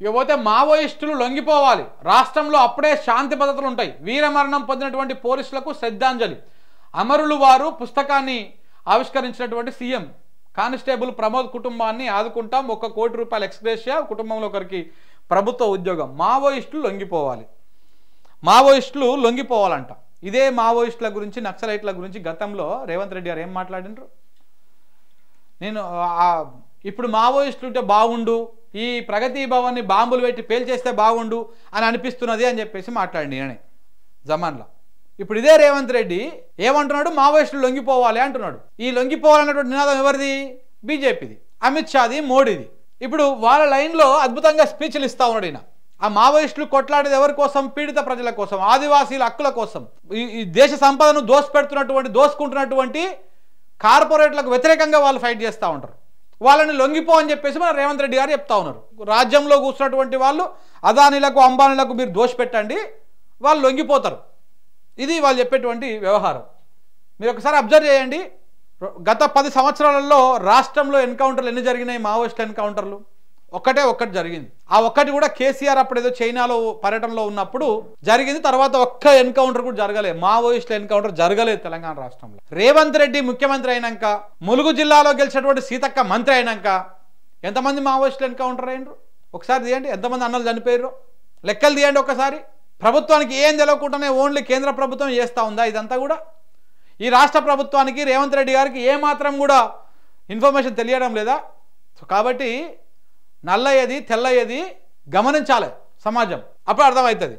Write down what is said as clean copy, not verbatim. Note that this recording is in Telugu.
ఇకపోతే మావోయిస్టులు లొంగిపోవాలి, రాష్ట్రంలో అప్పుడే శాంతి భద్రతలు ఉంటాయి, వీరమరణం పొందినటువంటి పోలీసులకు శ్రద్ధాంజలి, అమరులు వారు పుస్తకాన్ని ఆవిష్కరించినటువంటి సీఎం, కానిస్టేబుల్ ప్రమోద్ కుటుంబాన్ని ఆదుకుంటాం, 1 కోటి రూపాయల ఎక్స్గ్రేషియా, కుటుంబంలో ఒకరికి ప్రభుత్వ ఉద్యోగం. మావోయిస్టులు లొంగిపోవాలి, మావోయిస్టులు లొంగిపోవాలంట. ఇదే మావోయిస్టుల గురించి, నక్సలైట్ల గురించి గతంలో రేవంత్ రెడ్డి గారు ఏం మాట్లాడినారు? నేను ఇప్పుడు మావోయిస్టులు ఉంటే బాగుండు, ఈ ప్రగతి భవన్ని బాంబులు పెట్టి పేల్చేస్తే బాగుండు అని అనిపిస్తున్నది అని చెప్పేసి మాట్లాడి నేనే జమాన్లో. ఇప్పుడు ఇదే రేవంత్ రెడ్డి ఏమంటున్నాడు? మావోయిస్టులు లొంగిపోవాలి అంటున్నాడు. ఈ లొంగిపోవాలన్నటువంటి నినాదం ఎవరిది? బీజేపీది, అమిత్ షాది, మోడీది. ఇప్పుడు వాళ్ళ లైన్లో అద్భుతంగా స్పీచ్లు ఇస్తా ఉన్నాడు ఈయన. ఆ మావోయిస్టులు కొట్లాడేది ఎవరి కోసం? పీడిత ప్రజల కోసం, ఆదివాసీల హక్కుల కోసం. ఈ దేశ సంపదను దోసుకుంటున్నటువంటి కార్పొరేట్లకు వ్యతిరేకంగా వాళ్ళు ఫైట్ చేస్తూ ఉంటారు. వాళ్ళని లొంగిపో అని చెప్పేసి మన రేవంత్ రెడ్డి గారు చెప్తా ఉన్నారు. రాజ్యంలో కూర్చున్నటువంటి వాళ్ళు అదానీలకు, అంబానీలకు మీరు దోషపెట్టండి, వాళ్ళు లొంగిపోతారు. ఇది వాళ్ళు చెప్పేటువంటి వ్యవహారం. మీరు ఒకసారి అబ్జర్వ్ చేయండి. గత 10 సంవత్సరాలలో రాష్ట్రంలో ఎన్కౌంటర్లు ఎన్ని జరిగినాయి? మావోయిస్టుల ఎన్కౌంటర్లు ఒక్కటి జరిగింది. ఆ ఒక్కటి కూడా కేసీఆర్ అప్పుడు ఏదో చైనాలో పర్యటనలో ఉన్నప్పుడు జరిగింది. తర్వాత ఒక్క ఎన్కౌంటర్ కూడా జరగలేదు, మావోయిస్టుల ఎన్కౌంటర్ జరగలేదు తెలంగాణ రాష్ట్రంలో. రేవంత్ రెడ్డి ముఖ్యమంత్రి అయినాక, ములుగు జిల్లాలో గెలిచినటువంటి సీతక్క మంత్రి అయినాక ఎంతమంది మావోయిస్టులు ఎన్కౌంటర్ అయినరు? ఒకసారి తీయండి. ఎంతమంది అన్నలు చనిపోయారు లెక్కలు తీయండి ఒకసారి. ప్రభుత్వానికి ఏం తెలియకుండానే ఓన్లీ కేంద్ర ప్రభుత్వం చేస్తూ ఉందా ఇదంతా కూడా? ఈ రాష్ట్ర ప్రభుత్వానికి, రేవంత్ రెడ్డి గారికి ఏమాత్రం కూడా ఇన్ఫర్మేషన్ తెలియడం లేదా? సో కాబట్టి నల్లయ్యది తెల్లయ్యది గమనించాలి సమాజం, అప్పుడు అర్థమవుతుంది.